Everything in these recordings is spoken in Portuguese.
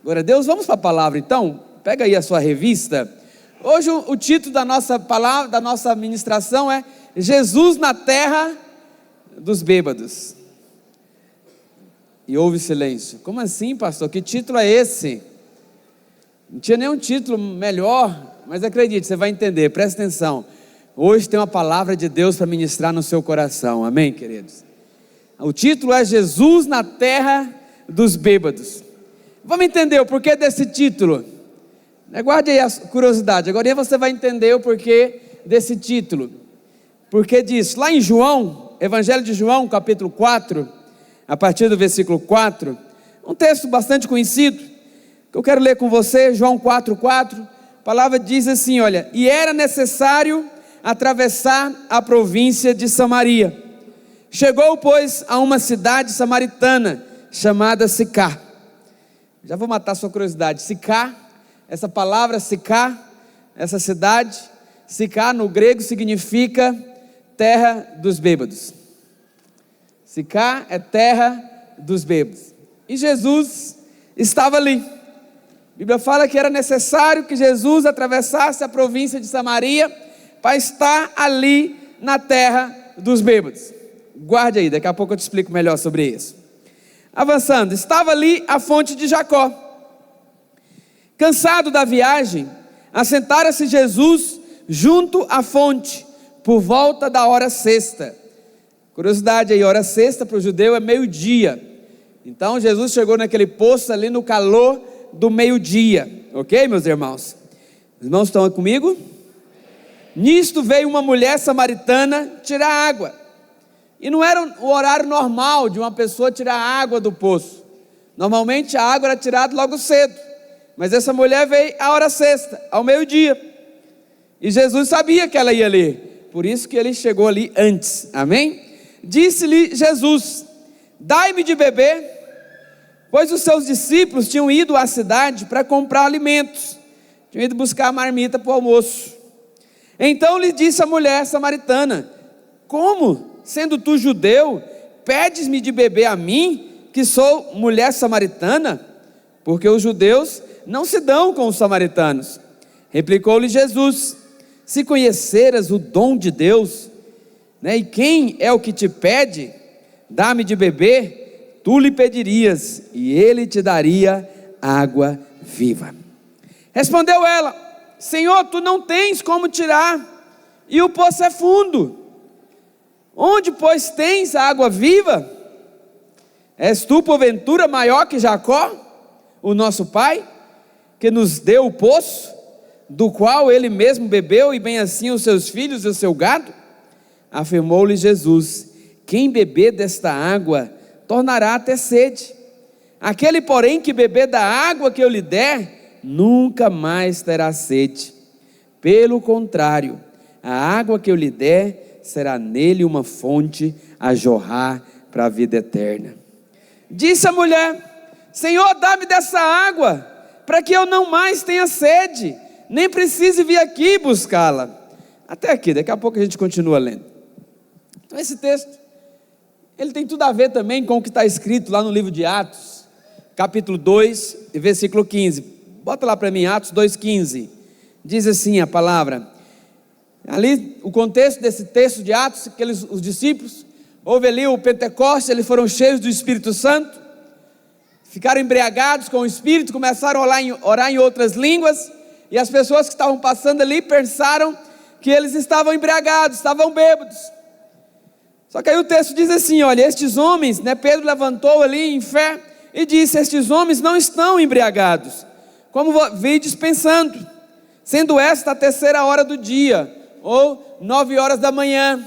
Glória a Deus. Vamos para a palavra então. Pega aí a sua revista. Hoje o título da nossa palavra, da nossa ministração é Jesus na terra dos bêbados. E houve silêncio. Como assim, pastor? Que título é esse? Não tinha nenhum título melhor, mas acredite, você vai entender, presta atenção. Hoje tem uma palavra de Deus para ministrar no seu coração, amém, queridos? O título é Jesus na terra dos bêbados. Vamos entender o porquê desse título? Guarde aí a curiosidade, agora você vai entender o porquê desse título. Porque diz, lá em João, Evangelho de João, capítulo 4, a partir do versículo 4, um texto bastante conhecido, que eu quero ler com você, João 4,4, a palavra diz assim, olha, e era necessário atravessar a província de Samaria. Chegou, pois, a uma cidade samaritana, chamada Sicá. Já vou matar sua curiosidade. Sicá, essa palavra Sicá, essa cidade, Sicá no grego significa terra dos bêbados. Sicá é terra dos bêbados. E Jesus estava ali. A Bíblia fala que era necessário que Jesus atravessasse a província de Samaria para estar ali na terra dos bêbados. Guarde aí, daqui a pouco eu te explico melhor sobre isso. Avançando, estava ali a fonte de Jacó. Cansado da viagem, assentara-se Jesus junto à fonte, por volta da hora sexta. Curiosidade aí, hora sexta para o judeu é meio-dia. Então Jesus chegou naquele poço ali no calor do meio-dia. Ok, meus irmãos? Os irmãos estão comigo? Nisto veio uma mulher samaritana tirar água. E não era o horário normal de uma pessoa tirar água do poço. Normalmente a água era tirada logo cedo. Mas essa mulher veio à hora sexta, ao meio-dia. E Jesus sabia que ela ia ali. Por isso que ele chegou ali antes. Amém? Disse-lhe Jesus, dai-me de beber. Pois os seus discípulos tinham ido à cidade para comprar alimentos. Tinham ido buscar a marmita para o almoço. Então lhe disse a mulher samaritana, como, sendo tu judeu, pedes-me de beber a mim, que sou mulher samaritana? Porque os judeus não se dão com os samaritanos. Replicou-lhe Jesus, se conheceras o dom de Deus, e quem é o que te pede, dá-me de beber, tu lhe pedirias, e ele te daria água viva. Respondeu ela, Senhor, tu não tens como tirar, e o poço é fundo. Onde, pois, tens a água viva? És tu, porventura, maior que Jacó, o nosso pai, que nos deu o poço, do qual ele mesmo bebeu, e bem assim os seus filhos e o seu gado? Afirmou-lhe Jesus, quem beber desta água, tornará a ter sede. Aquele, porém, que beber da água que eu lhe der, nunca mais terá sede. Pelo contrário, a água que eu lhe der, será nele uma fonte a jorrar para a vida eterna. Disse a mulher, Senhor, dá-me dessa água, para que eu não mais tenha sede, nem precise vir aqui buscá-la. Até aqui, daqui a pouco a gente continua lendo. Então esse texto, ele tem tudo a ver também com o que está escrito lá no livro de Atos, capítulo 2, versículo 15. Bota lá para mim, Atos 2,15. Diz assim a palavra. Ali, o contexto desse texto de Atos, que os discípulos, houve ali o Pentecostes, eles foram cheios do Espírito Santo, ficaram embriagados com o Espírito, começaram a orar em outras línguas, e as pessoas que estavam passando ali pensaram que eles estavam embriagados, estavam bêbados. Só que aí o texto diz assim, olha, estes homens, Pedro levantou ali em fé e disse, estes homens não estão embriagados, como vides pensando, sendo esta a terceira hora do dia, ou 9 horas da manhã.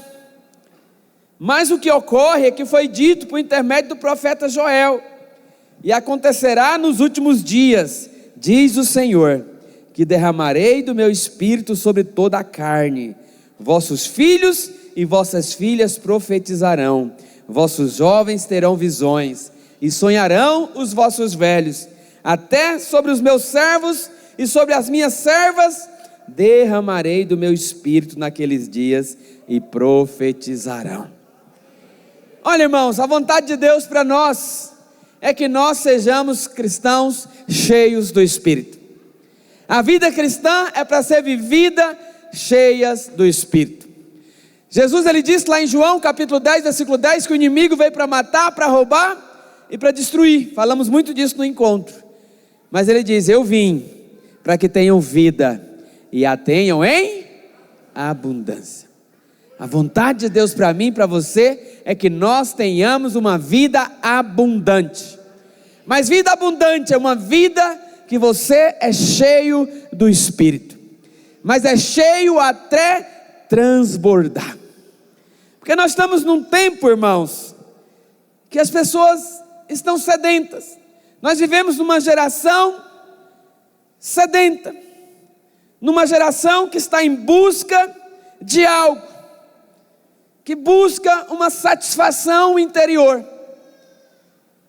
Mas o que ocorre é que foi dito por intermédio do profeta Joel, e acontecerá nos últimos dias, diz o Senhor, que derramarei do meu espírito sobre toda a carne, vossos filhos e vossas filhas profetizarão, vossos jovens terão visões, e sonharão os vossos velhos, até sobre os meus servos e sobre as minhas servas, derramarei do meu espírito naqueles dias, e profetizarão. Olha, irmãos, a vontade de Deus para nós é que nós sejamos cristãos cheios do Espírito. A vida cristã é para ser vivida cheias do Espírito. Jesus, ele disse lá em João capítulo 10, versículo 10, que o inimigo veio para matar, para roubar e para destruir. Falamos muito disso no encontro. Mas ele diz: eu vim para que tenham vida e a tenham em abundância. A vontade de Deus para mim e para você é que nós tenhamos uma vida abundante. Mas vida abundante é uma vida que você é cheio do Espírito, mas é cheio até transbordar. Porque nós estamos num tempo, irmãos, que as pessoas estão sedentas. Nós vivemos numa geração sedenta, numa geração que está em busca de algo, que busca uma satisfação interior.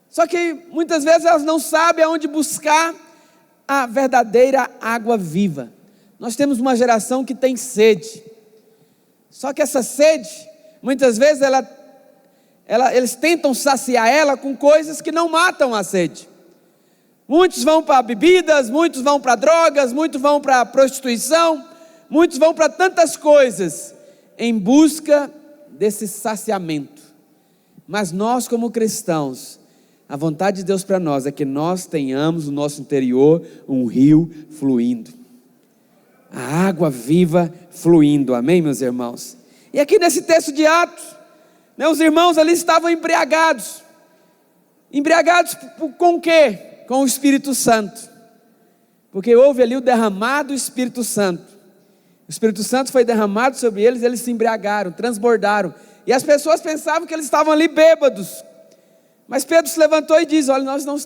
Só que muitas vezes elas não sabem aonde buscar a verdadeira água viva. Nós temos uma geração que tem sede. Só que essa sede, muitas vezes eles tentam saciar ela com coisas que não matam a sede. Muitos vão para bebidas, muitos vão para drogas, muitos vão para prostituição, muitos vão para tantas coisas em busca desse saciamento. Mas nós, como cristãos, a vontade de Deus para nós é que nós tenhamos no nosso interior um rio fluindo, a água viva fluindo, amém, meus irmãos? E aqui nesse texto de Atos, os irmãos ali estavam embriagados com o quê? Com o Espírito Santo, porque houve ali o derramado do Espírito Santo. O Espírito Santo foi derramado sobre eles, eles se embriagaram, transbordaram, e as pessoas pensavam que eles estavam ali bêbados. Mas Pedro se levantou e disse: olha, nós não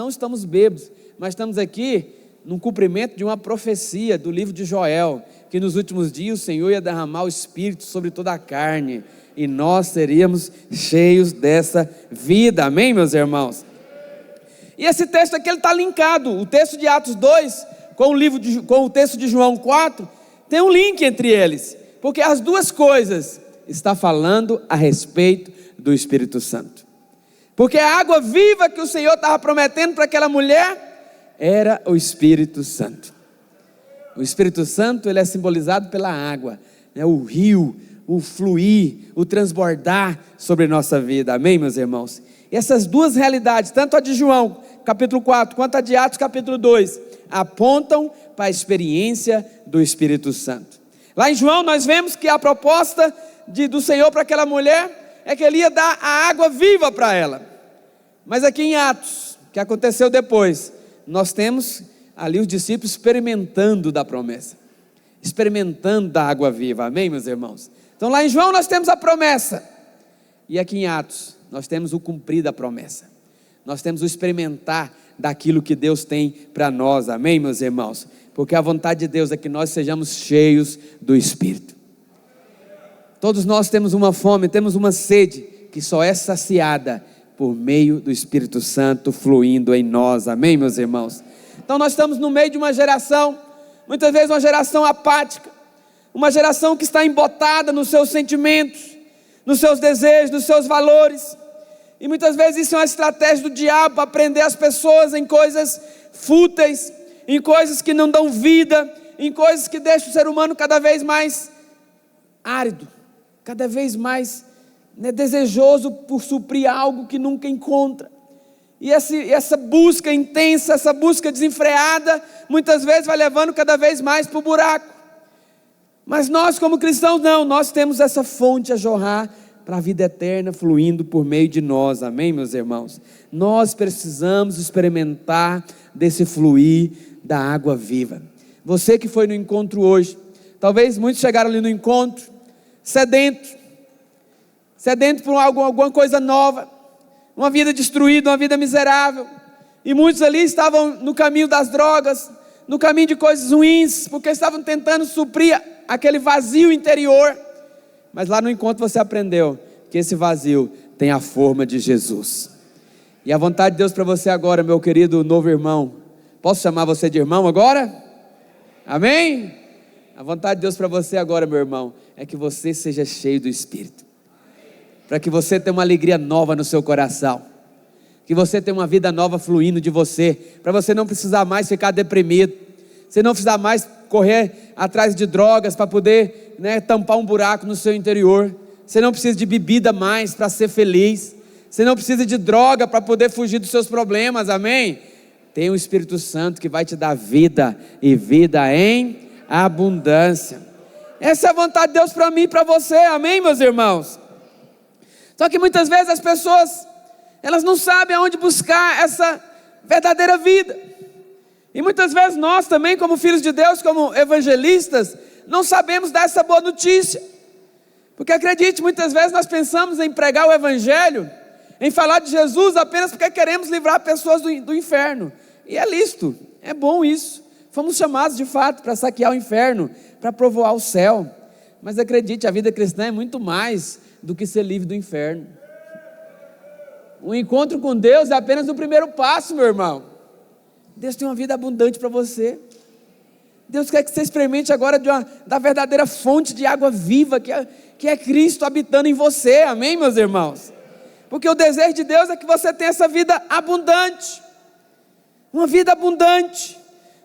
estamos bêbados, mas estamos aqui num cumprimento de uma profecia do livro de Joel, que nos últimos dias o Senhor ia derramar o Espírito sobre toda a carne, e nós seríamos cheios dessa vida, amém, meus irmãos? E esse texto aqui está linkado, o texto de Atos 2, com o texto de João 4, tem um link entre eles, porque as duas coisas estão falando a respeito do Espírito Santo. Porque a água viva que o Senhor estava prometendo para aquela mulher era o Espírito Santo. O Espírito Santo, ele é simbolizado pela água, o rio, o fluir, o transbordar sobre nossa vida, amém, meus irmãos? E essas duas realidades, tanto a de João capítulo 4, quanto a de Atos capítulo 2, apontam para a experiência do Espírito Santo. Lá em João nós vemos que a proposta do Senhor para aquela mulher é que ele ia dar a água viva para ela. Mas aqui em Atos, que aconteceu depois, nós temos ali os discípulos experimentando da promessa, experimentando da água viva, amém, meus irmãos? Então lá em João nós temos a promessa, e aqui em Atos nós temos o cumprir da promessa, nós temos o experimentar daquilo que Deus tem para nós, amém, meus irmãos? Porque a vontade de Deus é que nós sejamos cheios do Espírito. Todos nós temos uma fome, temos uma sede, que só é saciada por meio do Espírito Santo fluindo em nós, amém, meus irmãos? Então nós estamos no meio de uma geração, muitas vezes uma geração apática, uma geração que está embotada nos seus sentimentos, nos seus desejos, nos seus valores, e muitas vezes isso é uma estratégia do diabo para prender as pessoas em coisas fúteis, em coisas que não dão vida, em coisas que deixam o ser humano cada vez mais árido, cada vez mais desejoso por suprir algo que nunca encontra. E essa busca intensa, essa busca desenfreada, muitas vezes vai levando cada vez mais para o buraco. Mas nós como cristãos não, nós temos essa fonte a jorrar para a vida eterna fluindo por meio de nós, amém, meus irmãos? Nós precisamos experimentar desse fluir da água viva. Você que foi no encontro hoje, talvez muitos chegaram ali no encontro sedento por alguma coisa nova, uma vida destruída, uma vida miserável, e muitos ali estavam no caminho das drogas, no caminho de coisas ruins, porque estavam tentando suprir aquele vazio interior. Mas lá no encontro você aprendeu que esse vazio tem a forma de Jesus. E a vontade de Deus para você agora, meu querido novo irmão, posso chamar você de irmão agora? Amém? A vontade de Deus para você agora, meu irmão, é que você seja cheio do Espírito, para que você tenha uma alegria nova no seu coração, que você tenha uma vida nova fluindo de você, para você não precisar mais ficar deprimido, você não precisar mais correr atrás de drogas para poder, tampar um buraco no seu interior. Você não precisa de bebida mais para ser feliz, você não precisa de droga para poder fugir dos seus problemas, amém? Tem o Espírito Santo que vai te dar vida, e vida em abundância. Essa é a vontade de Deus para mim e para você, amém, meus irmãos? Só que muitas vezes as pessoas, elas não sabem aonde buscar essa verdadeira vida, e muitas vezes nós também, como filhos de Deus, como evangelistas, não sabemos dar essa boa notícia, porque acredite, muitas vezes nós pensamos em pregar o evangelho, em falar de Jesus apenas porque queremos livrar pessoas do inferno, e é lícito, é bom isso, fomos chamados de fato para saquear o inferno, para povoar o céu, mas acredite, a vida cristã é muito mais do que ser livre do inferno. O encontro com Deus é apenas o primeiro passo, meu irmão. Deus tem uma vida abundante para você. Deus quer que você experimente agora da verdadeira fonte de água viva, que é Cristo habitando em você, amém, meus irmãos? Porque o desejo de Deus é que você tenha essa vida abundante, uma vida abundante.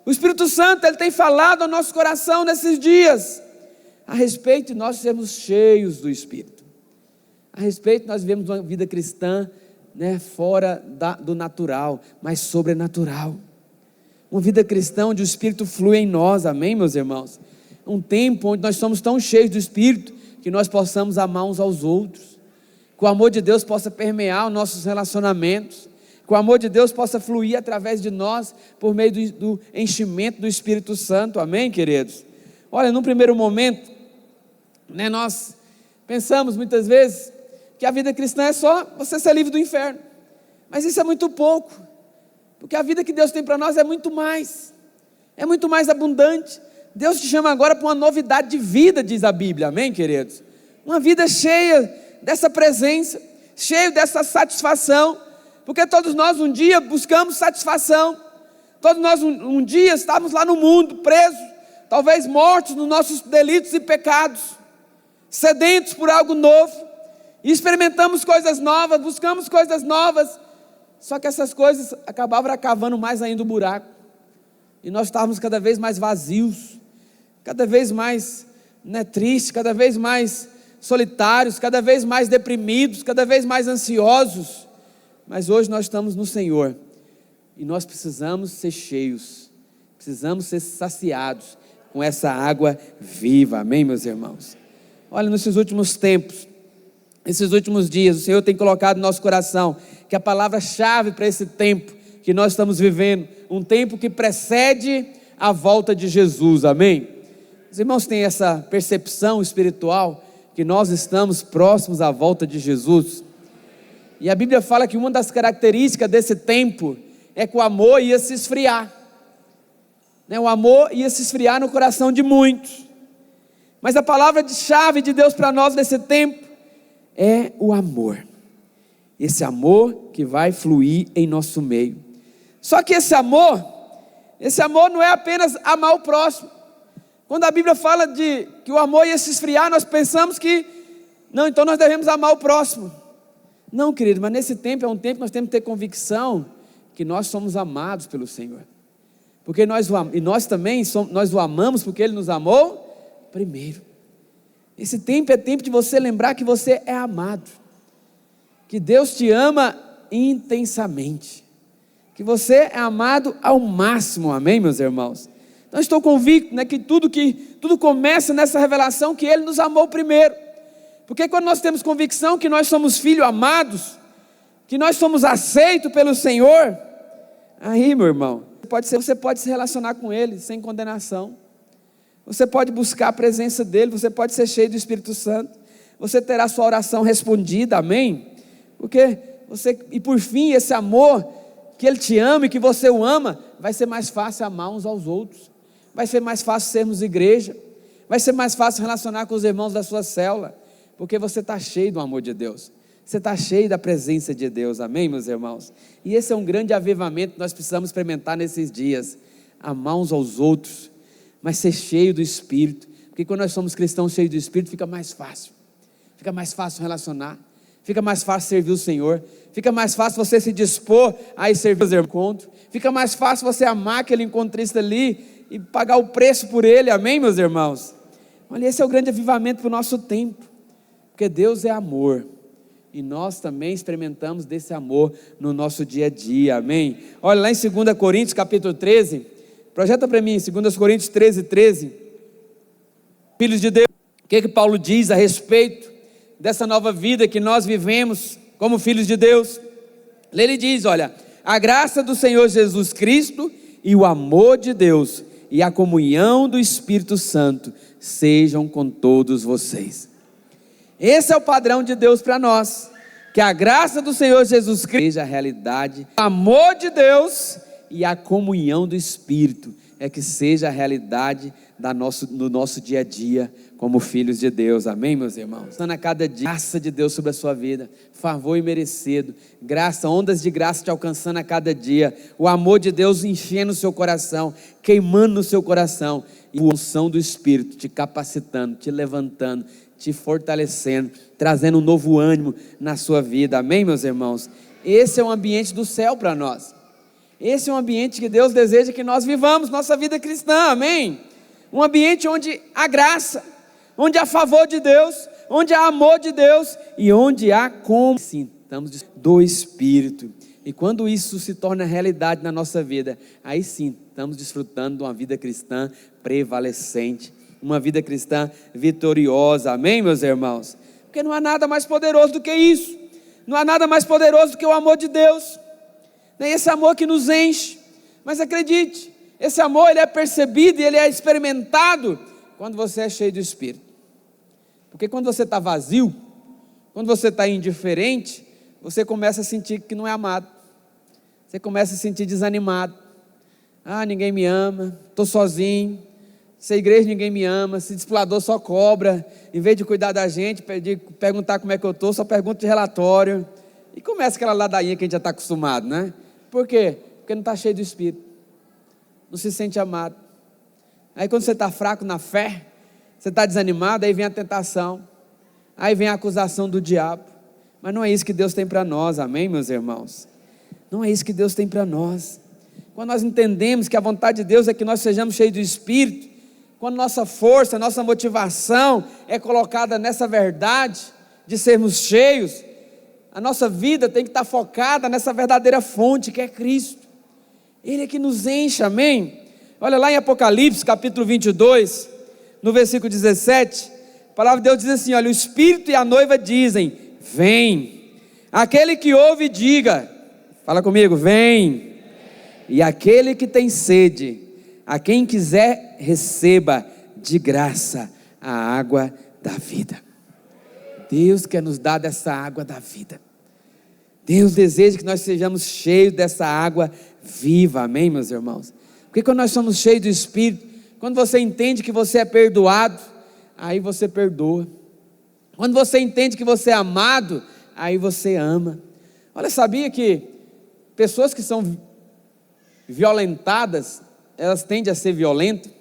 O Espírito Santo, Ele tem falado ao nosso coração nesses dias, a respeito de nós sermos cheios do Espírito, a respeito de nós vivemos uma vida cristã, fora do natural, mas sobrenatural, uma vida cristã onde o Espírito flui em nós, amém, meus irmãos? Um tempo onde nós somos tão cheios do Espírito, que nós possamos amar uns aos outros, que o amor de Deus possa permear os nossos relacionamentos, que o amor de Deus possa fluir através de nós, por meio do enchimento do Espírito Santo, amém, queridos? Olha, num primeiro momento, nós pensamos muitas vezes, que a vida cristã é só você ser livre do inferno, mas isso é muito pouco, porque a vida que Deus tem para nós é muito mais abundante. Deus te chama agora para uma novidade de vida, diz a Bíblia, amém, queridos? Uma vida cheia dessa presença, cheia dessa satisfação, porque todos nós um dia buscamos satisfação, todos nós um dia estávamos lá no mundo, presos, talvez mortos nos nossos delitos e pecados, sedentos por algo novo, e experimentamos coisas novas, buscamos coisas novas, só que essas coisas acabavam cavando mais ainda o buraco, e nós estávamos cada vez mais vazios, cada vez mais tristes, cada vez mais solitários, cada vez mais deprimidos, cada vez mais ansiosos. Mas hoje nós estamos no Senhor, e nós precisamos ser cheios, precisamos ser saciados com essa água viva, amém, meus irmãos? Olha, nesses últimos tempos, esses últimos dias, o Senhor tem colocado no nosso coração que a palavra-chave para esse tempo que nós estamos vivendo, um tempo que precede a volta de Jesus, amém? Os irmãos têm essa percepção espiritual que nós estamos próximos à volta de Jesus, e a Bíblia fala que uma das características desse tempo é que o amor ia se esfriar, o amor ia se esfriar no coração de muitos, mas a palavra-chave de Deus para nós nesse tempo é o amor, esse amor que vai fluir em nosso meio. Só que esse amor não é apenas amar o próximo. Quando a Bíblia fala de que o amor ia se esfriar, nós pensamos que, não, então nós devemos amar o próximo. Não, querido, mas nesse tempo é um tempo que nós temos que ter convicção que nós somos amados pelo Senhor, porque nós o amamos porque Ele nos amou primeiro. Esse tempo é tempo de você lembrar que você é amado, que Deus te ama intensamente, que você é amado ao máximo, amém, meus irmãos? Então estou convicto, que tudo começa nessa revelação que Ele nos amou primeiro, porque quando nós temos convicção que nós somos filhos amados, que nós somos aceitos pelo Senhor, aí, meu irmão, você pode se relacionar com Ele sem condenação, você pode buscar a presença dEle, você pode ser cheio do Espírito Santo, você terá sua oração respondida, amém? E por fim, esse amor, que Ele te ama e que você o ama, vai ser mais fácil amar uns aos outros, vai ser mais fácil sermos igreja, vai ser mais fácil relacionar com os irmãos da sua célula, porque você está cheio do amor de Deus, você está cheio da presença de Deus, amém, meus irmãos? E esse é um grande avivamento que nós precisamos experimentar nesses dias, amar uns aos outros, mas ser cheio do Espírito, porque quando nós somos cristãos cheios do Espírito, fica mais fácil relacionar, fica mais fácil servir o Senhor, fica mais fácil você se dispor a ir servir os encontros, fica mais fácil você amar aquele encontrista ali e pagar o preço por ele, amém, meus irmãos? Olha, esse é o grande avivamento para o nosso tempo, porque Deus é amor, e nós também experimentamos desse amor no nosso dia a dia, amém? Olha lá em 2 Coríntios capítulo 13, projeta para mim, 2 Coríntios 13, filhos de Deus, o que Paulo diz a respeito dessa nova vida que nós vivemos como filhos de Deus? Ele diz, olha, a graça do Senhor Jesus Cristo e o amor de Deus e a comunhão do Espírito Santo sejam com todos vocês. Esse é o padrão de Deus para nós, que a graça do Senhor Jesus Cristo seja a realidade, o amor de Deus e a comunhão do Espírito é que seja a realidade no nosso dia a dia como filhos de Deus, amém, meus irmãos? A cada dia, graça de Deus sobre a sua vida, favor imerecido, graça, ondas de graça te alcançando a cada dia, o amor de Deus enchendo o seu coração, queimando no seu coração, e a unção do Espírito te capacitando, te levantando, te fortalecendo, trazendo um novo ânimo na sua vida, amém, meus irmãos? Esse é um ambiente do céu para nós, esse é um ambiente que Deus deseja que nós vivamos nossa vida cristã, amém? Um ambiente onde há graça, onde há favor de Deus, onde há amor de Deus e onde há como sintamos do Espírito. E quando isso se torna realidade na nossa vida, aí sim estamos desfrutando de uma vida cristã prevalecente, uma vida cristã vitoriosa, amém, meus irmãos? Porque não há nada mais poderoso do que isso, não há nada mais poderoso do que o amor de Deus, é esse amor que nos enche. Mas acredite, esse amor ele é percebido e ele é experimentado quando você é cheio do Espírito. Porque quando você está vazio, quando você está indiferente, você começa a sentir que não é amado, você começa a se sentir desanimado. Ninguém me ama, estou sozinho, se a igreja ninguém me ama, se discipulador só cobra, em vez de cuidar da gente, perguntar como é que eu estou, só pergunta de relatório, e começa aquela ladainha que a gente já está acostumado, né? Por quê? Porque não está cheio do Espírito, não se sente amado. Aí quando você está fraco na fé, você está desanimado, aí vem a tentação, aí vem a acusação do diabo, mas não é isso que Deus tem para nós, amém, meus irmãos? Não é isso que Deus tem para nós. Quando nós entendemos que a vontade de Deus é que nós sejamos cheios do Espírito, quando nossa força, nossa motivação é colocada nessa verdade de sermos cheios, a nossa vida tem que estar focada nessa verdadeira fonte que é Cristo. Ele é que nos enche, amém? Olha lá em Apocalipse capítulo 22, no versículo 17, a palavra de Deus diz assim, olha, o Espírito e a noiva dizem, vem. Aquele que ouve diga, fala comigo, vem. E aquele que tem sede, a quem quiser receba de graça a água da vida. Deus quer nos dar dessa água da vida. Deus deseja que nós sejamos cheios dessa água viva, amém, meus irmãos? Porque quando nós somos cheios do Espírito, quando você entende que você é perdoado, aí você perdoa. Quando você entende que você é amado, aí você ama. Olha, sabia que pessoas que são violentadas, elas tendem a ser violentas?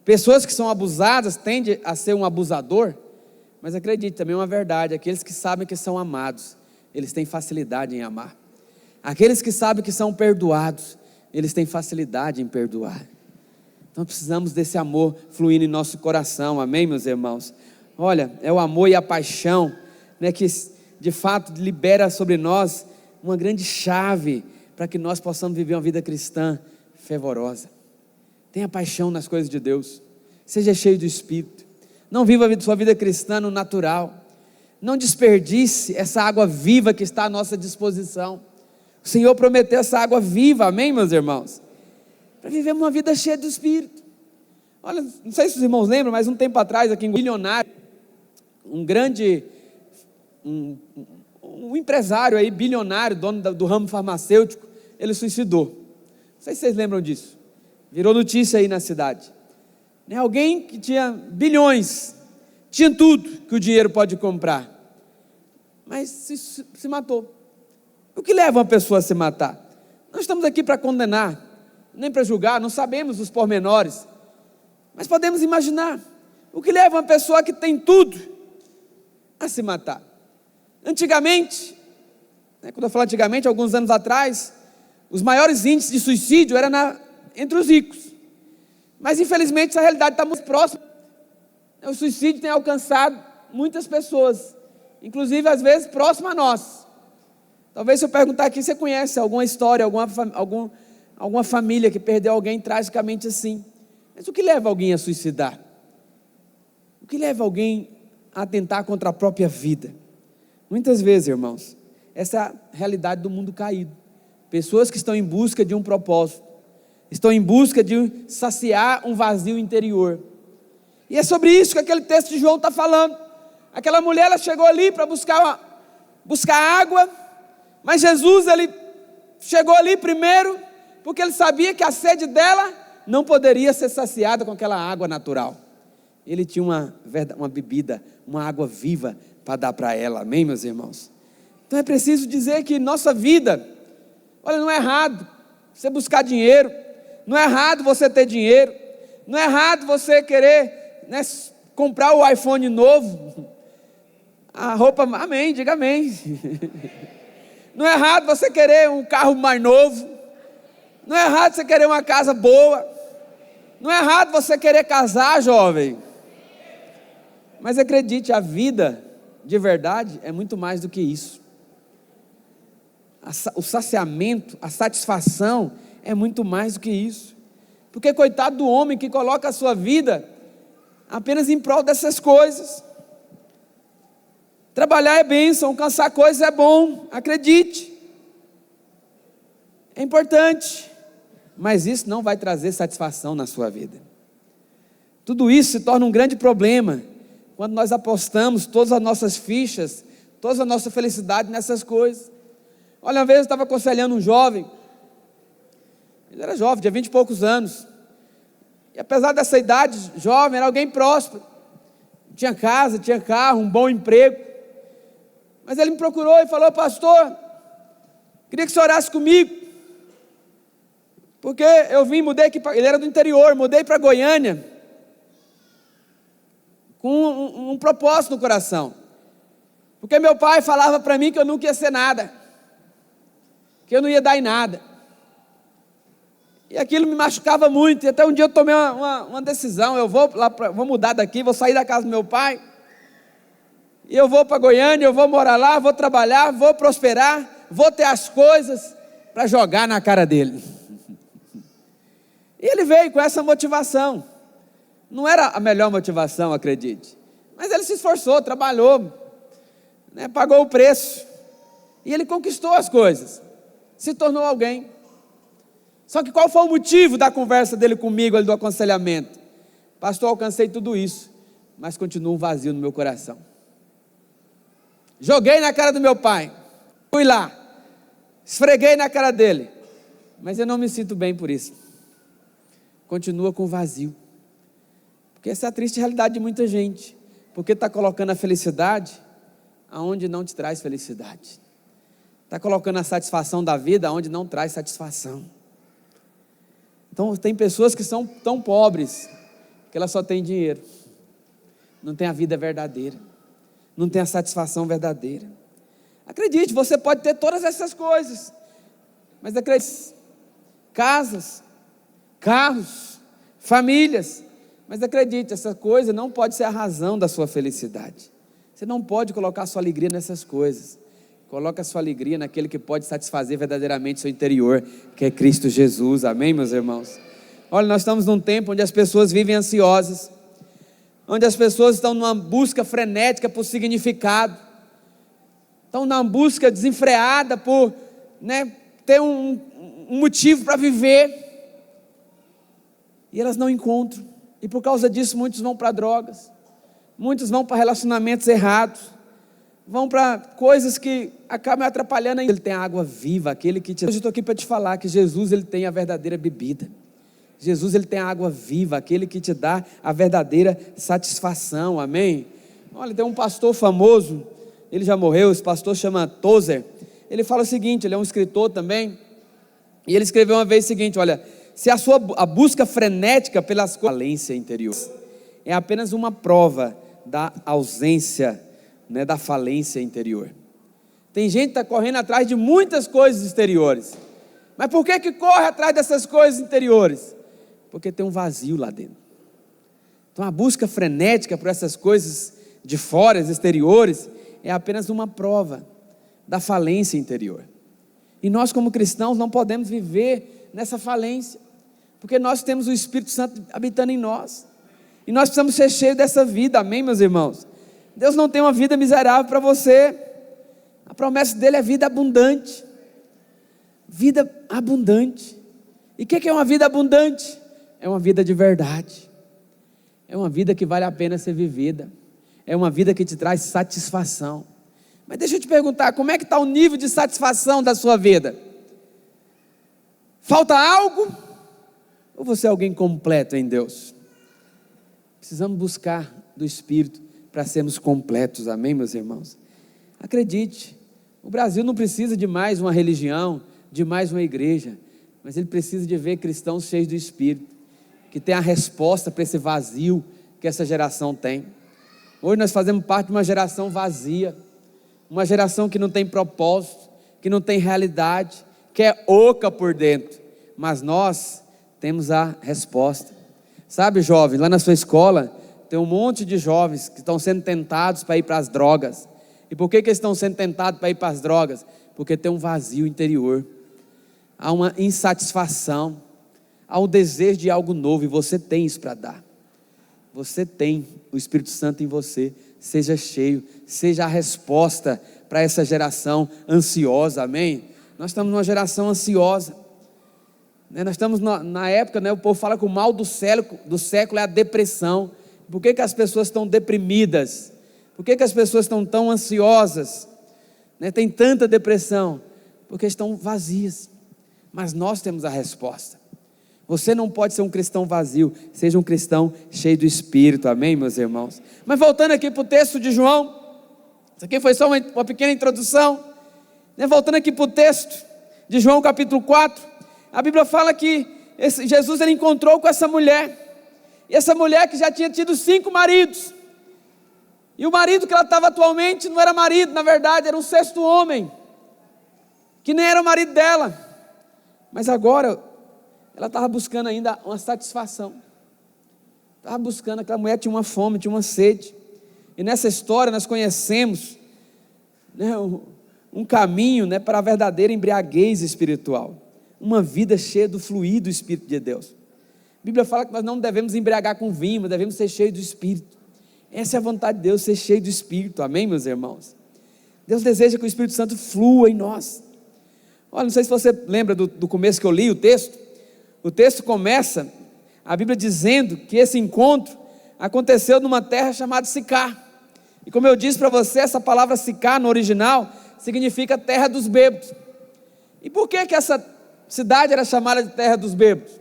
Pessoas que são abusadas tendem a ser um abusador? Mas acredite, também é uma verdade, aqueles que sabem que são amados, eles têm facilidade em amar. Aqueles que sabem que são perdoados, eles têm facilidade em perdoar. Então precisamos desse amor fluindo em nosso coração, amém, meus irmãos? Olha, é o amor e a paixão, né, que de fato libera sobre nós uma grande chave para que nós possamos viver uma vida cristã fervorosa. Tenha paixão nas coisas de Deus, seja cheio do Espírito, não viva a sua vida cristã no natural, não desperdice essa água viva que está à nossa disposição. O Senhor prometeu essa água viva, amém, meus irmãos? Para viver uma vida cheia do Espírito. Olha, não sei se os irmãos lembram, mas um tempo atrás aqui, um bilionário, um grande, um empresário aí, bilionário, dono do ramo farmacêutico, ele suicidou. Não sei se vocês lembram disso. Virou notícia aí na cidade. Alguém que tinha bilhões, tinha tudo que o dinheiro pode comprar, mas se matou. O que leva uma pessoa a se matar? Não estamos aqui para condenar, nem para julgar, não sabemos os pormenores, mas podemos imaginar o que leva uma pessoa que tem tudo a se matar. Antigamente, quando eu falo antigamente, alguns anos atrás, os maiores índices de suicídio eram entre os ricos. Mas infelizmente essa realidade está muito próxima. O suicídio tem alcançado muitas pessoas, inclusive às vezes próximo a nós. Talvez se eu perguntar aqui, você conhece alguma história, alguma família que perdeu alguém tragicamente assim. Mas o que leva alguém a suicidar? O que leva alguém a atentar contra a própria vida? Muitas vezes, irmãos, essa é a realidade do mundo caído. Pessoas que estão em busca de um propósito, estão em busca de saciar um vazio interior. E é sobre isso que aquele texto de João está falando. Aquela mulher, ela chegou ali para buscar água, mas Jesus, ele chegou ali primeiro, porque ele sabia que a sede dela não poderia ser saciada com aquela água natural. Ele tinha uma bebida, uma água viva para dar para ela, amém, meus irmãos? Então é preciso dizer que nossa vida, olha, não é errado você buscar dinheiro, não é errado você ter dinheiro, não é errado você querer, comprar o iPhone novo, a roupa, amém, diga amém. Não é errado você querer um carro mais novo, não é errado você querer uma casa boa, não é errado você querer casar, jovem. Mas acredite, a vida de verdade é muito mais do que isso. O saciamento, a satisfação é muito mais do que isso. Porque coitado do homem que coloca a sua vida apenas em prol dessas coisas. Trabalhar é bênção, alcançar coisas é bom, acredite. É importante, mas isso não vai trazer satisfação na sua vida. Tudo isso se torna um grande problema quando nós apostamos todas as nossas fichas, toda a nossa felicidade nessas coisas. Olha, uma vez eu estava aconselhando um jovem, ele era jovem, tinha 20 e poucos anos, e apesar dessa idade jovem, era alguém próspero, tinha casa, tinha carro, um bom emprego, mas ele me procurou e falou: pastor, queria que você orasse comigo, porque eu mudei aqui, ele era do interior, mudei para Goiânia, com um propósito no coração, porque meu pai falava para mim que eu nunca ia ser nada, que eu não ia dar em nada, e aquilo me machucava muito, e até um dia eu tomei uma decisão: eu vou mudar daqui, vou sair da casa do meu pai, e eu vou para Goiânia, eu vou morar lá, vou trabalhar, vou prosperar, vou ter as coisas para jogar na cara dele. E ele veio com essa motivação. Não era a melhor motivação, acredite, mas ele se esforçou, trabalhou, pagou o preço, e ele conquistou as coisas, se tornou alguém. Só que qual foi o motivo da conversa dele comigo, do aconselhamento? Pastor, alcancei tudo isso, mas continua um vazio no meu coração. Joguei na cara do meu pai, fui lá, esfreguei na cara dele, mas eu não me sinto bem por isso. Continua com vazio. Porque essa é a triste realidade de muita gente, porque está colocando a felicidade aonde não te traz felicidade, está colocando a satisfação da vida aonde não traz satisfação. Então tem pessoas que são tão pobres que elas só têm dinheiro, não tem a vida verdadeira, não tem a satisfação verdadeira. Acredite, você pode ter todas essas coisas, mas acredite, casas, carros, famílias, mas acredite, essa coisa não pode ser a razão da sua felicidade. Você não pode colocar a sua alegria nessas coisas. Coloque a sua alegria naquele que pode satisfazer verdadeiramente o seu interior, que é Cristo Jesus, amém, meus irmãos? Olha, nós estamos num tempo onde as pessoas vivem ansiosas, onde as pessoas estão numa busca frenética por significado, estão numa busca desenfreada por ter um motivo para viver, e elas não encontram, e por causa disso muitos vão para drogas, muitos vão para relacionamentos errados, vão para coisas que acabam atrapalhando. Ele tem a água viva, aquele que te... Hoje eu estou aqui para te falar que Jesus, ele tem a verdadeira bebida. Jesus, ele tem a água viva, aquele que te dá a verdadeira satisfação, amém? Olha, tem um pastor famoso, ele já morreu, esse pastor chama Tozer. Ele fala o seguinte, ele é um escritor também, e ele escreveu uma vez o seguinte: olha, se a busca frenética pelas falência interior é apenas uma prova da ausência, da falência interior. Tem gente que está correndo atrás de muitas coisas exteriores. Mas por que corre atrás dessas coisas interiores? Porque tem um vazio lá dentro. Então a busca frenética por essas coisas de fora, exteriores, é apenas uma prova da falência interior. E nós, como cristãos, não podemos viver nessa falência, porque nós temos o Espírito Santo habitando em nós, e nós precisamos ser cheios dessa vida, amém, meus irmãos? Deus não tem uma vida miserável para você. A promessa dele é vida abundante. Vida abundante. E o que é uma vida abundante? É uma vida de verdade. É uma vida que vale a pena ser vivida. É uma vida que te traz satisfação. Mas deixa eu te perguntar, como é que está o nível de satisfação da sua vida? Falta algo? Ou você é alguém completo em Deus? Precisamos buscar do Espírito para sermos completos, amém, meus irmãos? Acredite, o Brasil não precisa de mais uma religião, de mais uma igreja, mas ele precisa de ver cristãos cheios do Espírito, que tem a resposta para esse vazio que essa geração tem. Hoje nós fazemos parte de uma geração vazia, uma geração que não tem propósito, que não tem realidade, que é oca por dentro, mas nós temos a resposta. Sabe, jovem, lá na sua escola tem um monte de jovens que estão sendo tentados para ir para as drogas. E por que eles estão sendo tentados para ir para as drogas? Porque tem um vazio interior, há uma insatisfação, há um desejo de algo novo, e você tem isso para dar. Você tem o Espírito Santo em você. Seja cheio, seja a resposta para essa geração ansiosa, amém? Nós estamos numa geração ansiosa, né? Nós estamos na época, né? O povo fala que o mal do século é a depressão. Por que as pessoas estão deprimidas? Por que as pessoas estão tão ansiosas, né? Tem tanta depressão? Porque estão vazias. Mas nós temos a resposta. Você não pode ser um cristão vazio, seja um cristão cheio do Espírito, amém, meus irmãos? Mas voltando aqui para o texto de João, isso aqui foi só uma pequena introdução, né? Voltando aqui para o texto de João capítulo 4, a Bíblia fala que Jesus ele encontrou com essa mulher, e essa mulher que já tinha tido 5 maridos, e o marido que ela estava atualmente não era marido, na verdade era um 6º homem, que nem era o marido dela, mas agora ela estava buscando ainda uma satisfação, estava buscando, aquela mulher tinha uma fome, tinha uma sede, e nessa história nós conhecemos, né, um caminho, né, para a verdadeira embriaguez espiritual, uma vida cheia do fluir do Espírito de Deus. A Bíblia fala que nós não devemos embriagar com vinho, mas devemos ser cheios do Espírito. Essa é a vontade de Deus, ser cheio do Espírito, amém, meus irmãos? Deus deseja que o Espírito Santo flua em nós. Olha, não sei se você lembra do começo que eu li o texto. O texto começa, a Bíblia dizendo que esse encontro aconteceu numa terra chamada Sicar. E como eu disse para você, essa palavra Sicar no original significa terra dos bêbados. E por que essa cidade era chamada de terra dos bêbados?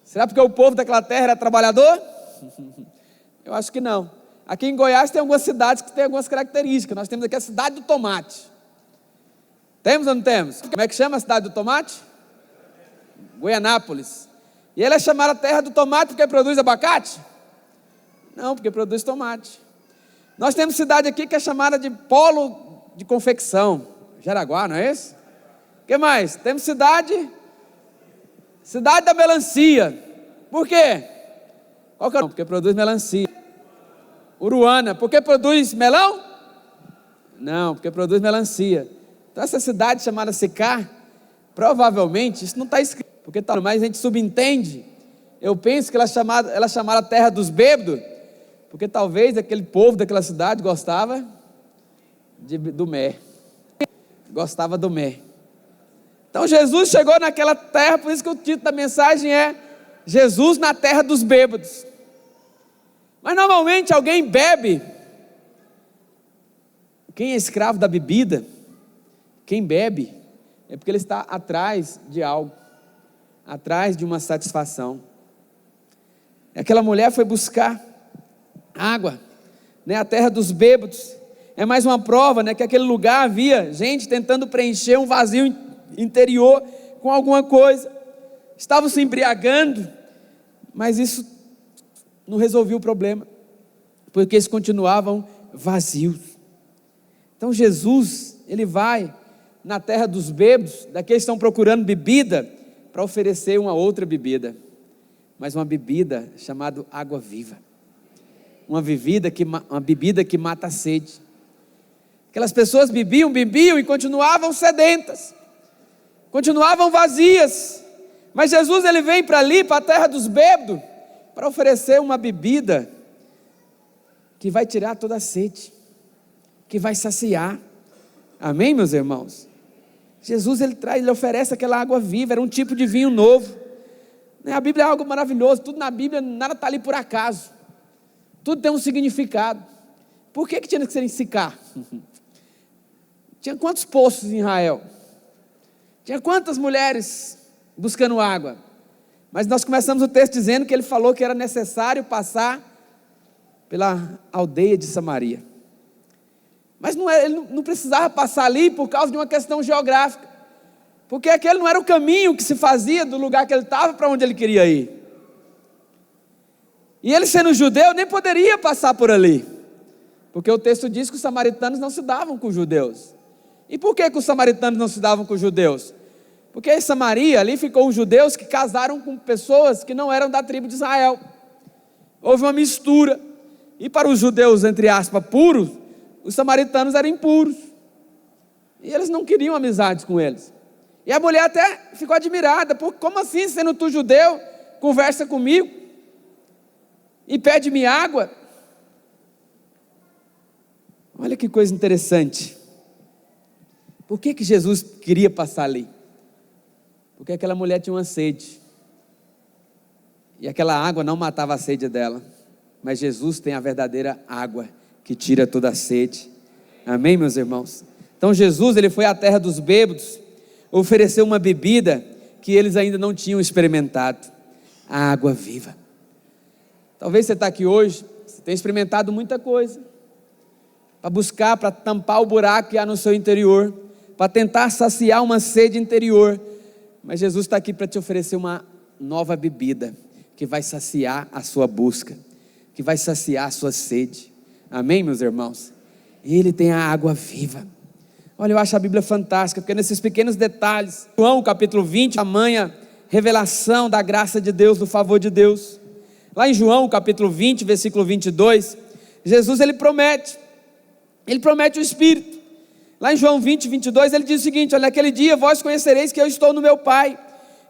Será porque o povo daquela terra era trabalhador? Eu acho que não. Aqui em Goiás tem algumas cidades que têm algumas características. Nós temos aqui a cidade do tomate. Temos ou não temos? Como é que chama a cidade do tomate? Goianápolis. E ela é chamada terra do tomate porque produz abacate? Não, porque produz tomate. Nós temos cidade aqui que é chamada de polo de confecção, Jaraguá, não é isso? O que mais? Temos cidade da melancia. Por quê? Qual que é o nome? Porque produz melancia. Uruana, porque produz melão? Não, porque produz melancia. Então essa cidade chamada Sicar, provavelmente, isso não está escrito, porque tá, mas a gente subentende, eu penso que ela é chamada terra dos bêbados, porque talvez aquele povo daquela cidade gostava do mé, gostava do mé. Então Jesus chegou naquela terra, por isso que o título da mensagem é Jesus na terra dos bêbados. Mas normalmente alguém bebe, quem é escravo da bebida, quem bebe, é porque ele está atrás de algo, atrás de uma satisfação. Aquela mulher foi buscar água, né, a terra dos bêbados. É mais uma prova, né, que aquele lugar havia gente tentando preencher um vazio interior com alguma coisa. Estavam se embriagando, mas isso não resolvia o problema, porque eles continuavam vazios. Então Jesus ele vai na terra dos bêbados, daqueles que estão procurando bebida, para oferecer uma outra bebida, mas uma bebida chamada água viva, uma bebida que mata a sede. Aquelas pessoas bebiam e continuavam sedentas, continuavam vazias, mas Jesus ele vem para ali, para a terra dos bêbados, para oferecer uma bebida que vai tirar toda a sede, que vai saciar. Amém, meus irmãos? Jesus ele oferece aquela água viva, era um tipo de vinho novo. A Bíblia é algo maravilhoso, tudo na Bíblia, nada está ali por acaso, tudo tem um significado. Por que tinha que ser em Sicar? Tinha quantos poços em Israel? Tinha quantas mulheres buscando água? Mas nós começamos o texto dizendo que ele falou que era necessário passar pela aldeia de Samaria. Mas ele não precisava passar ali por causa de uma questão geográfica, porque aquele não era o caminho que se fazia do lugar que ele estava para onde ele queria ir. E ele, sendo judeu, nem poderia passar por ali, porque o texto diz que os samaritanos não se davam com os judeus. E por que os samaritanos não se davam com os judeus? Porque em Samaria ali ficou os judeus que casaram com pessoas que não eram da tribo de Israel. Houve uma mistura, e para os judeus, entre aspas, puros, os samaritanos eram impuros, e eles não queriam amizade com eles. E a mulher até ficou admirada, porque como assim, sendo tu judeu, conversa comigo e pede-me água? Olha que coisa interessante. Por que Jesus queria passar ali? Porque aquela mulher tinha uma sede, e aquela água não matava a sede dela, mas Jesus tem a verdadeira água que tira toda a sede. Amém, meus irmãos? Então Jesus ele foi à terra dos bêbados, ofereceu uma bebida que eles ainda não tinham experimentado, a água viva. Talvez você está aqui hoje, você tenha experimentado muita coisa, para buscar, para tampar o buraco que há no seu interior, para tentar saciar uma sede interior, mas Jesus está aqui para te oferecer uma nova bebida, que vai saciar a sua busca, que vai saciar a sua sede. Amém, meus irmãos? Ele tem a água viva. Olha, eu acho a Bíblia fantástica, porque nesses pequenos detalhes, João capítulo 20, a tamanha revelação da graça de Deus, do favor de Deus. Lá em João capítulo 20, versículo 22, Jesus ele promete o Espírito. Lá em João 20, 22, ele diz o seguinte: olha, naquele dia vós conhecereis que eu estou no meu Pai,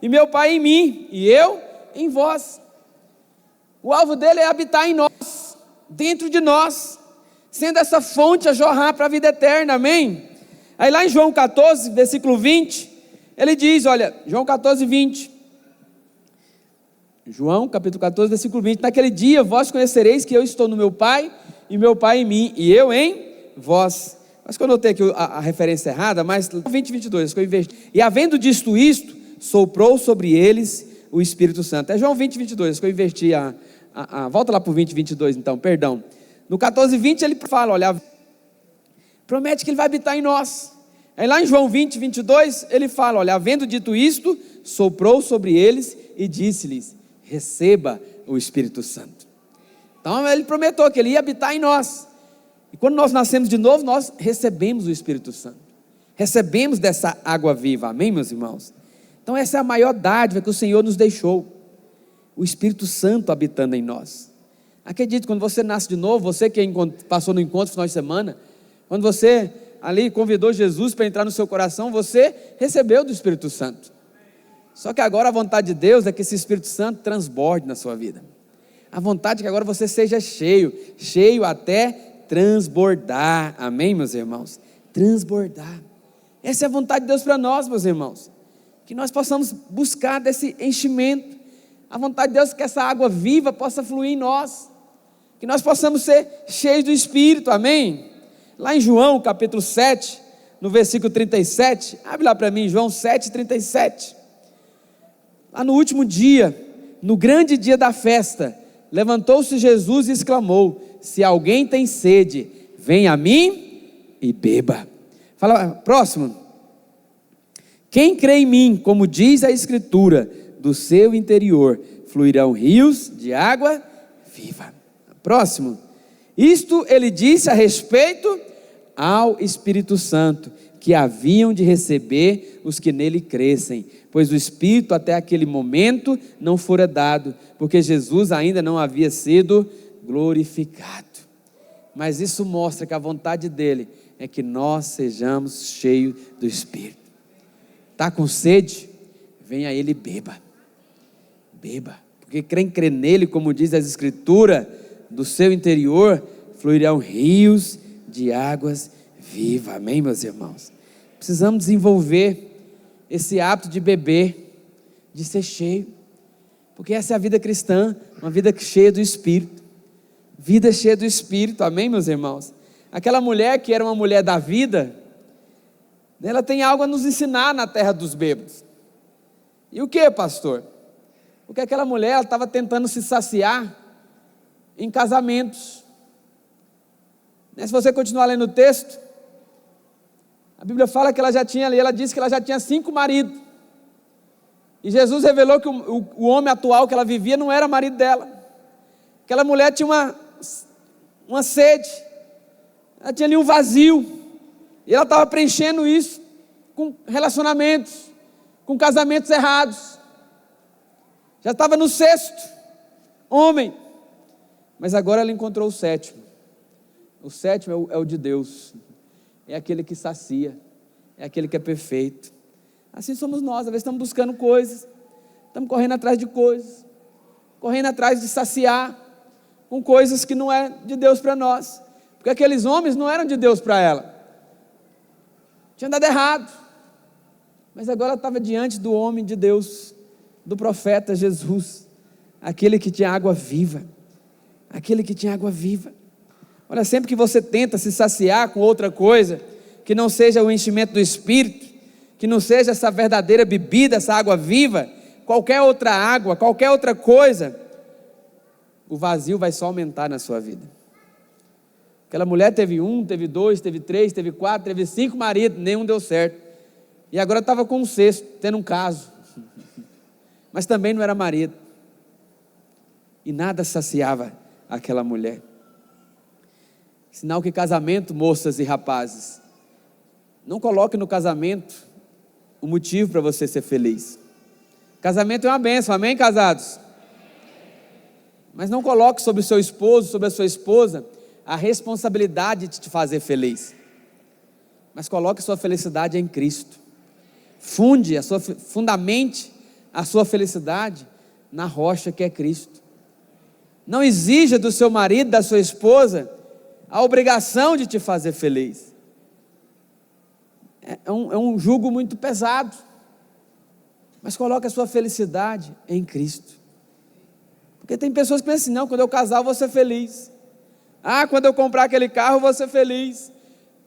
e meu Pai em mim, e eu em vós. O alvo dele é habitar em nós, dentro de nós, sendo essa fonte a jorrar para a vida eterna, amém? Aí lá em João 14, versículo 20, ele diz, olha, João 14, 20, João capítulo 14, versículo 20, naquele dia vós conhecereis que eu estou no meu Pai, e meu Pai em mim, e eu em vós. Acho que eu notei aqui a referência errada, mas 20, 22, que eu investi. E havendo dito isto, soprou sobre eles o Espírito Santo. É João 20, 22, que eu investi volta lá para o 20, 22 então, perdão. No 14, 20 ele fala, olha, promete que ele vai habitar em nós. Aí lá em João 20, 22, ele fala, olha, havendo dito isto, soprou sobre eles e disse-lhes, receba o Espírito Santo. Então ele prometeu que ele ia habitar em nós. E quando nós nascemos de novo, nós recebemos o Espírito Santo. Recebemos dessa água viva, amém, meus irmãos? Então essa é a maior dádiva que o Senhor nos deixou, o Espírito Santo habitando em nós. Acredite, quando você nasce de novo, você que passou no encontro no final de semana, quando você ali convidou Jesus para entrar no seu coração, você recebeu do Espírito Santo. Só que agora a vontade de Deus é que esse Espírito Santo transborde na sua vida. A vontade é que agora você seja cheio até transbordar, amém, meus irmãos? Transbordar. Essa é a vontade de Deus para nós, meus irmãos, que nós possamos buscar desse enchimento. A vontade de Deus é que essa água viva possa fluir em nós, que nós possamos ser cheios do Espírito, amém? Lá em João capítulo 7, no versículo 37, abre lá para mim, João 7, 37, lá no último dia, no grande dia da festa, levantou-se Jesus e exclamou, se alguém tem sede, vem a mim e beba. Fala, próximo. Quem crê em mim, como diz a Escritura, do seu interior fluirão rios de água viva. Próximo. Isto ele disse a respeito ao Espírito Santo, que haviam de receber os que nele crescem, pois o Espírito até aquele momento não fora dado, porque Jesus ainda não havia sido glorificado. Mas isso mostra que a vontade dele é que nós sejamos cheios do Espírito. Está com sede? Venha a ele e beba. Beba, porque quem crê nele, como diz as Escrituras, do seu interior fluirão rios de águas vivas. Amém, meus irmãos? Precisamos desenvolver esse hábito de beber, de ser cheio, porque essa é a vida cristã, uma vida cheia do Espírito. Vida cheia do Espírito, amém, meus irmãos? Aquela mulher que era uma mulher da vida, ela tem algo a nos ensinar na terra dos bêbados. E o que, pastor? Porque aquela mulher estava tentando se saciar em casamentos. Se você continuar lendo o texto, a Bíblia fala que ela disse que ela já tinha 5 maridos. E Jesus revelou que o homem atual que ela vivia não era marido dela. Aquela mulher tinha uma sede, ela tinha ali um vazio, e ela estava preenchendo isso com relacionamentos, com casamentos errados. Já estava no 6º homem, mas agora ela encontrou o 7º. O 7º é o de Deus, é aquele que sacia, é aquele que é perfeito. Assim somos nós, às vezes estamos buscando coisas, estamos correndo atrás de coisas, correndo atrás de saciar com coisas que não é de Deus para nós, porque aqueles homens não eram de Deus para ela, tinha dado errado, mas agora ela estava diante do homem de Deus, do profeta Jesus, aquele que tinha água viva, aquele que tinha água viva. Olha, sempre que você tenta se saciar com outra coisa, que não seja o enchimento do Espírito, que não seja essa verdadeira bebida, essa água viva, qualquer outra água, qualquer outra coisa, o vazio vai só aumentar na sua vida. Aquela mulher teve 1, teve 2, teve 3, teve 4, teve 5 maridos, nenhum deu certo, e agora estava com um 6º, tendo um caso, mas também não era marido, e nada saciava aquela mulher. Sinal que casamento, moças e rapazes, não coloque no casamento o motivo para você ser feliz. Casamento é uma bênção, amém, casados? Mas não coloque sobre o seu esposo, sobre a sua esposa, a responsabilidade de te fazer feliz, mas coloque sua felicidade em Cristo. Fundamente a sua felicidade na rocha que é Cristo. Não exija do seu marido, da sua esposa, a obrigação de te fazer feliz. É um jugo muito pesado, mas coloque a sua felicidade em Cristo. Porque tem pessoas que pensam assim: não, quando eu casar eu vou ser feliz. Quando eu comprar aquele carro eu vou ser feliz.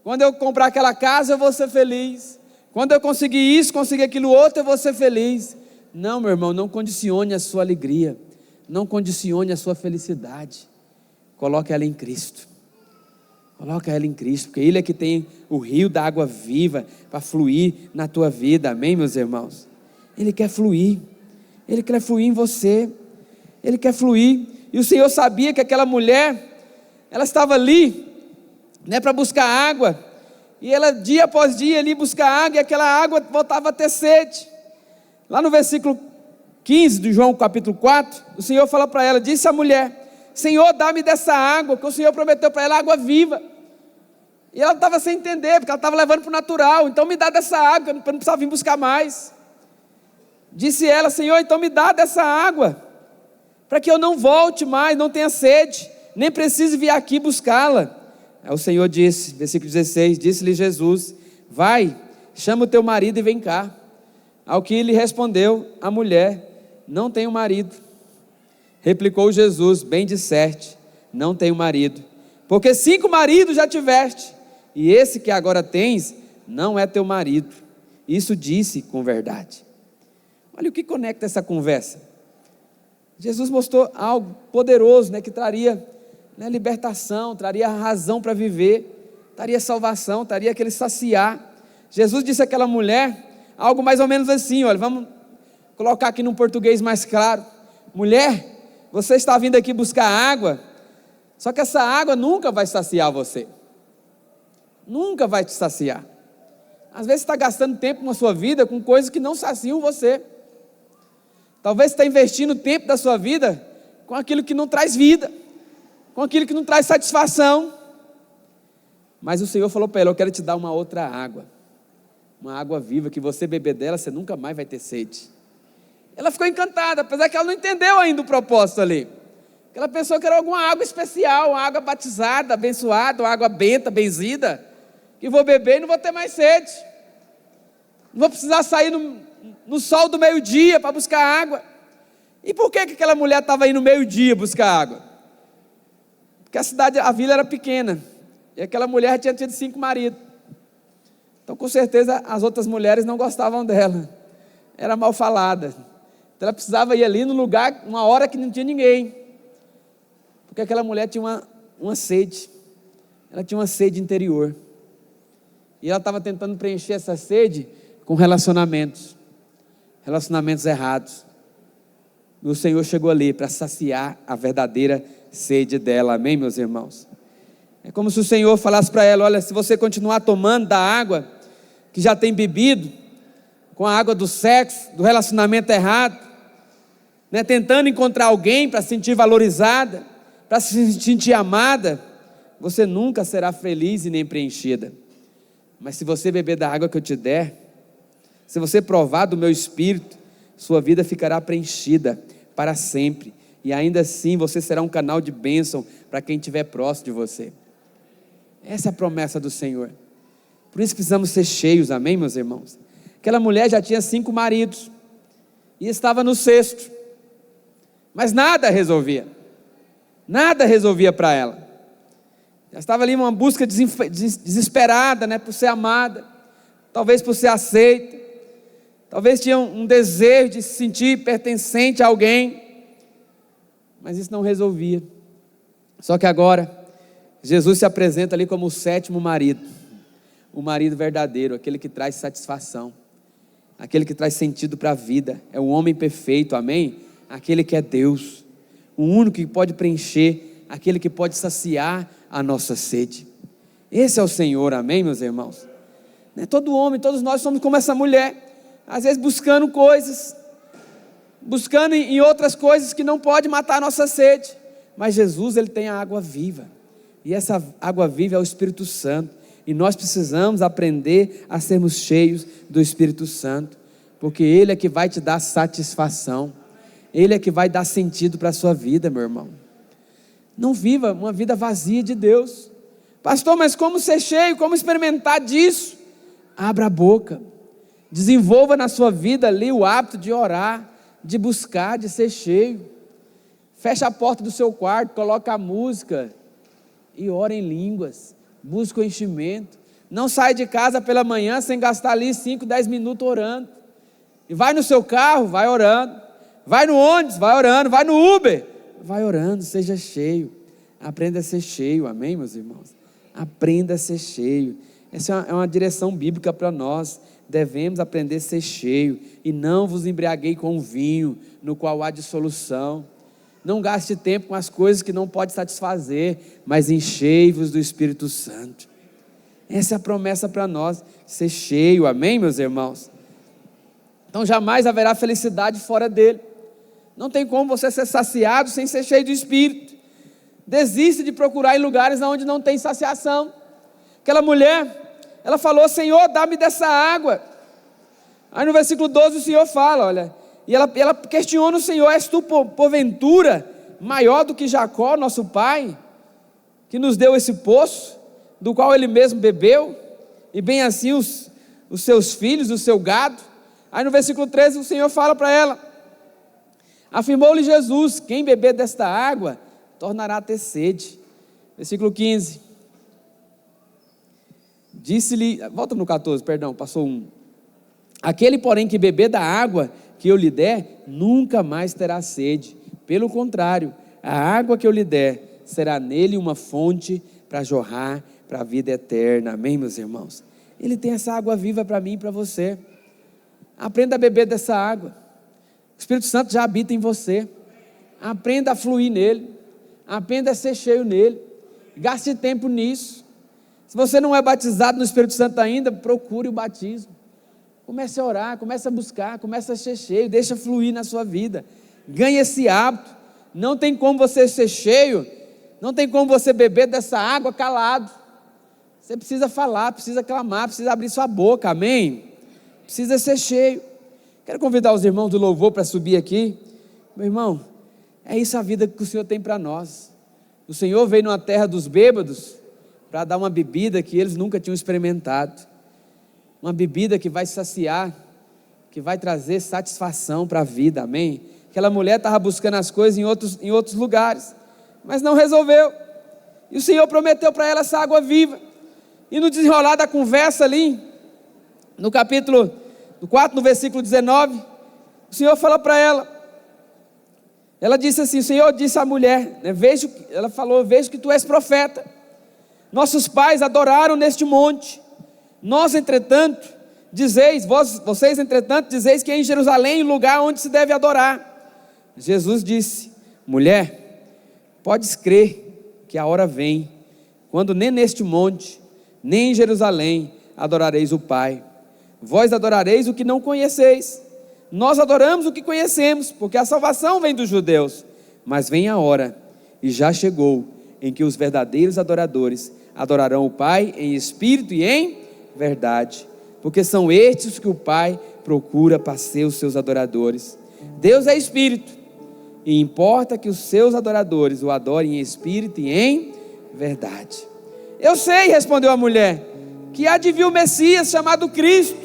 Quando eu comprar aquela casa eu vou ser feliz. Quando eu conseguir isso, conseguir aquilo outro, eu vou ser feliz. Não, meu irmão, não condicione a sua alegria, não condicione a sua felicidade. Coloque ela em Cristo. Coloca ela em Cristo, porque Ele é que tem o rio da água viva para fluir na tua vida, amém, meus irmãos? Ele quer fluir em você, Ele quer fluir. E o Senhor sabia que aquela mulher, ela estava ali, para buscar água, e ela dia após dia ali buscar água, e aquela água voltava a ter sede. Lá no versículo 15 de João capítulo 4, o Senhor fala para ela, disse a mulher: Senhor, dá-me dessa água, que o Senhor prometeu para ela, água viva. E ela estava sem entender, porque ela estava levando para o natural. Então me dá dessa água, para não precisar vir buscar mais. Disse ela: Senhor, então me dá dessa água, para que eu não volte mais, não tenha sede, nem precise vir aqui buscá-la. Aí o Senhor disse, versículo 16, disse-lhe Jesus: vai, chama o teu marido e vem cá. Ao que lhe respondeu a mulher: não tenho marido. Replicou Jesus: bem disseste, não tenho marido, porque 5 maridos já tiveste, e esse que agora tens não é teu marido. Isso disse com verdade. Olha o que conecta essa conversa. Jesus mostrou algo poderoso, que traria libertação, traria razão para viver, traria salvação, traria aquele saciar. Jesus disse àquela mulher algo mais ou menos assim, olha, vamos colocar aqui num português mais claro: mulher, você está vindo aqui buscar água, só que essa água nunca vai saciar você. nunca vai te saciar. Às vezes você está gastando tempo na sua vida com coisas que não saciam você. Talvez você está investindo o tempo da sua vida com aquilo que não traz vida, com aquilo que não traz satisfação. Mas o Senhor falou para ela: eu quero te dar uma outra água, uma água viva, que você beber dela, você nunca mais vai ter sede. Ela ficou encantada, apesar que ela não entendeu ainda o propósito ali. Ela pensou que era alguma água especial, uma água batizada, abençoada, uma água benta, benzida, que vou beber e não vou ter mais sede. Não vou precisar sair no sol do meio-dia para buscar água. E por que aquela mulher estava indo no meio-dia buscar água? Porque a vila era pequena, e aquela mulher tinha tido 5 maridos. Então, com certeza, as outras mulheres não gostavam dela, era mal falada. Então ela precisava ir ali no lugar, uma hora que não tinha ninguém, porque aquela mulher tinha uma sede, ela tinha uma sede interior, e ela estava tentando preencher essa sede com relacionamentos errados. E o Senhor chegou ali para saciar a verdadeira sede dela, amém, meus irmãos? É como se o Senhor falasse para ela: olha, se você continuar tomando da água que já tem bebido, com a água do sexo, do relacionamento errado, né, tentando encontrar alguém para se sentir valorizada, para se sentir amada, você nunca será feliz e nem preenchida. Mas se você beber da água que eu te der, se você provar do meu Espírito, sua vida ficará preenchida para sempre, e ainda assim você será um canal de bênção para quem estiver próximo de você. Essa é a promessa do Senhor. Por isso precisamos ser cheios, amém, meus irmãos? Aquela mulher já tinha 5 maridos, e estava no 6º, mas nada resolvia para ela. Ela estava ali em uma busca desesperada, né, por ser amada, talvez por ser aceita, talvez tinha um desejo de se sentir pertencente a alguém, mas isso não resolvia. Só que agora Jesus se apresenta ali como o 7º marido, o marido verdadeiro, aquele que traz satisfação, aquele que traz sentido para a vida, é o homem perfeito, amém? Aquele que é Deus, o único que pode preencher, aquele que pode saciar a nossa sede. Esse é o Senhor, amém, meus irmãos? Todo homem, todos nós somos como essa mulher, às vezes buscando coisas, buscando em outras coisas que não pode matar a nossa sede, mas Jesus, Ele tem a água viva, e essa água viva é o Espírito Santo, e nós precisamos aprender a sermos cheios do Espírito Santo, porque Ele é que vai te dar satisfação, Ele é que vai dar sentido para a sua vida, meu irmão. Não viva uma vida vazia de Deus. Pastor, mas como ser cheio, como experimentar disso? Abra a boca, desenvolva na sua vida ali o hábito de orar, de buscar, de ser cheio. Fecha a porta do seu quarto, coloca a música e ora em línguas, busca o enchimento. Não sai de casa pela manhã sem gastar ali 5, 10 minutos orando. E vai no seu carro, vai orando. Vai no ônibus, vai orando. Vai no Uber, vai orando. Seja cheio, aprenda a ser cheio, amém, meus irmãos? Aprenda a ser cheio. Essa é uma direção bíblica para nós. Devemos aprender a ser cheio, e não vos embriaguei com vinho, no qual há dissolução. Não gaste tempo com as coisas que não pode satisfazer, mas enchei-vos do Espírito Santo. Essa é a promessa para nós, ser cheio, amém, meus irmãos? Então jamais haverá felicidade fora dele. Não tem como você ser saciado sem ser cheio do Espírito. Desista de procurar em lugares onde não tem saciação. Aquela mulher, ela falou: Senhor, dá-me dessa água. Aí no versículo 12 o Senhor fala, olha, e ela questiona o Senhor: és tu porventura maior do que Jacó, nosso pai, que nos deu esse poço, do qual ele mesmo bebeu, e bem assim os seus filhos, o seu gado? Aí no versículo 13 o Senhor fala para ela: afirmou-lhe Jesus: quem beber desta água tornará a ter sede. Versículo 15, disse-lhe, volta no 14, perdão, passou um: aquele porém que beber da água que eu lhe der, nunca mais terá sede, pelo contrário, a água que eu lhe der, será nele uma fonte para jorrar para a vida eterna, amém, meus irmãos? Ele tem essa água viva para mim e para você. Aprenda a beber dessa água. O Espírito Santo já habita em você. Aprenda a fluir nele, aprenda a ser cheio nele, gaste tempo nisso. Se você não é batizado no Espírito Santo ainda, procure o batismo. Comece a orar, comece a buscar, comece a ser cheio, deixa fluir na sua vida. Ganhe esse hábito. Não tem como você ser cheio, não tem como você beber dessa água calado. Você precisa falar, precisa clamar, precisa abrir sua boca, amém? Precisa ser cheio. Quero convidar os irmãos do louvor para subir aqui. Meu irmão, é isso a vida que o Senhor tem para nós. O Senhor veio numa terra dos bêbados para dar uma bebida que eles nunca tinham experimentado. Uma bebida que vai saciar, que vai trazer satisfação para a vida, amém? Aquela mulher estava buscando as coisas em outros lugares, mas não resolveu. E o Senhor prometeu para ela essa água viva. E no desenrolar da conversa ali, no capítulo 4, no versículo 19, o Senhor falou para ela, ela disse assim, o Senhor disse à mulher, né, ela falou, vejo que tu és profeta. Nossos pais adoraram neste monte. Vocês entretanto dizeis que é em Jerusalém o lugar onde se deve adorar. Jesus disse, mulher, podes crer que a hora vem, quando nem neste monte, nem em Jerusalém adorareis o Pai. Vós adorareis o que não conheceis. Nós adoramos o que conhecemos, porque a salvação vem dos judeus. Mas vem a hora, e já chegou, em que os verdadeiros adoradores adorarão o Pai em espírito e em verdade, porque são estes que o Pai procura para ser os seus adoradores. Deus é espírito, e importa que os seus adoradores o adorem em espírito e em verdade. Eu sei, respondeu a mulher, que há de vir o Messias chamado Cristo.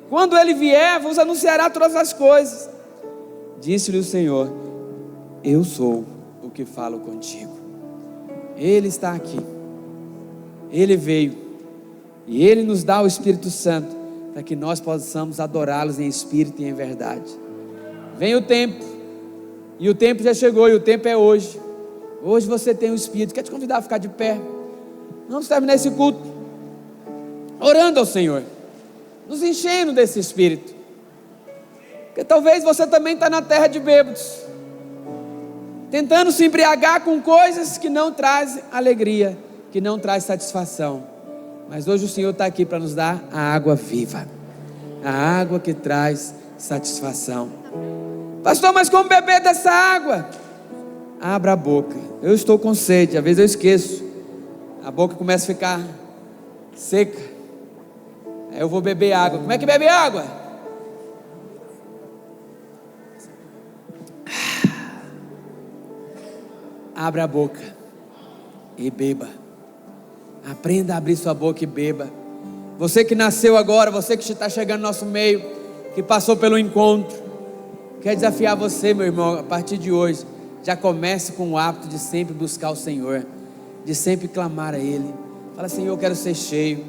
Quando ele vier, vos anunciará todas as coisas. Disse-lhe o Senhor, eu sou o que falo contigo. Ele está aqui, Ele veio, e Ele nos dá o Espírito Santo, para que nós possamos adorá-los em espírito e em verdade. Vem o tempo, e o tempo já chegou, e o tempo é hoje. Hoje você tem o Espírito. Quero te convidar a ficar de pé. Vamos terminar esse culto orando ao Senhor, nos enchendo desse Espírito, porque talvez você também está na terra de bêbados, tentando se embriagar com coisas que não trazem alegria, que não traz satisfação. Mas hoje o Senhor está aqui para nos dar a água viva, a água que traz satisfação. Pastor, mas como beber dessa água? Abra a boca. Eu estou com sede, às vezes eu esqueço, a boca começa a ficar seca, aí eu vou beber água. Como é que bebe água? Abra a boca e beba. Aprenda a abrir sua boca e beba. Você que nasceu agora, você que está chegando no nosso meio, que passou pelo encontro, quer desafiar você, meu irmão, a partir de hoje, já comece com o hábito de sempre buscar o Senhor, de sempre clamar a Ele. Fala, Senhor, eu quero ser cheio,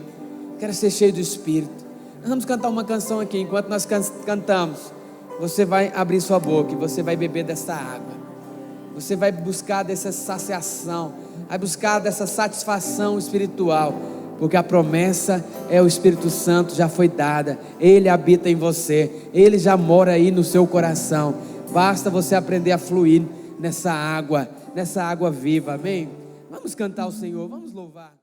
quero ser cheio do Espírito. Nós vamos cantar uma canção aqui. Enquanto nós cantamos, você vai abrir sua boca e você vai beber dessa água. Você vai buscar dessa saciação, vai buscar dessa satisfação espiritual, porque a promessa é o Espírito Santo, já foi dada. Ele habita em você, Ele já mora aí no seu coração. Basta você aprender a fluir nessa água viva, amém? Vamos cantar ao Senhor, vamos louvar.